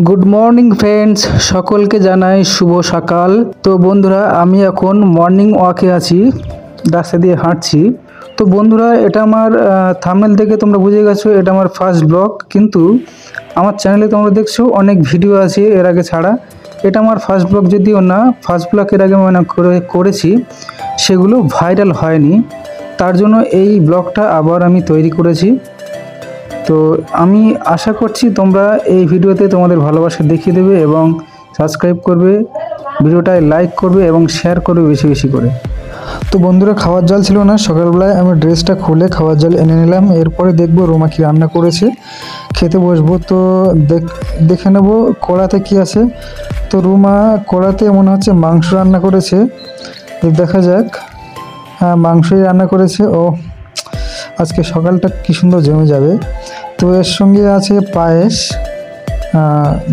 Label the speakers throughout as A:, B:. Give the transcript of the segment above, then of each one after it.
A: Good morning friends, সকলকে জানাই শুভ সকাল। তো বন্ধুরা, আমি এখন মর্নিং ওয়াকে আছি, রাস্তা দিয়ে হাঁটছি। তো বন্ধুরা, এটা আমার থাম্বনেল থেকে তোমরা বুঝে গেছো এটা আমার ফার্স্ট ব্লগ। কিন্তু আমার চ্যানেলে তোমরা দেখছো অনেক ভিডিও আছে এর আগে ছাড়া। এটা আমার ফার্স্ট ব্লগ, যদিও না ফার্স্ট ব্লগ এর আগে মানে করেছি, সেগুলো ভাইরাল হয়নি। তার জন্য এই ব্লগটা আবার আমি তৈরি করেছি। তো আমি আশা করছি তোমরা এই ভিডিওতে তোমাদের ভালোবাসা দেখিয়ে দেবে এবং সাবস্ক্রাইব করবে, ভিডিওটায় লাইক করবে এবং শেয়ার করবে বেশি বেশি করে।
B: তো বন্ধুরা, খাওয়ার জল ছিল না, সকালবেলায় আমি ড্রেসটা খুলে খাওয়ার জল এনে নিলাম। এরপরে দেখবো রোমা কি রান্না করেছে, খেতে বসবো। তো দেখে নেব কড়াতে কি আছে। তো রোমা কড়াতে মনে হচ্ছে মাংস রান্না করেছে, দেখা যাক। হ্যাঁ, মাংসই রান্না করেছে। ও আজকে সকালটা কি সুন্দর জমে যাবে। তো এর সঙ্গে আছে পায়েস,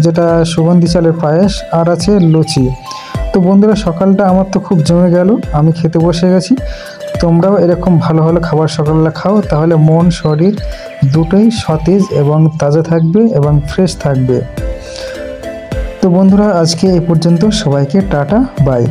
B: যেটা সুগন্ধি চালের পায়েস, আর আছে লুচি। তো বন্ধুরা, সকালটা আমার তো খুব জমে গেল, আমি খেতে বসে গেছি। তোমরাও এরকম ভালো ভালো খাবার সকালবেলা খাও, তাহলে মন শরীর দুটোই সতেজ এবং তাজা থাকবে এবং ফ্রেশ থাকবে। তো বন্ধুরা, আজকে এই পর্যন্ত, সবাইকে টাটা বাই।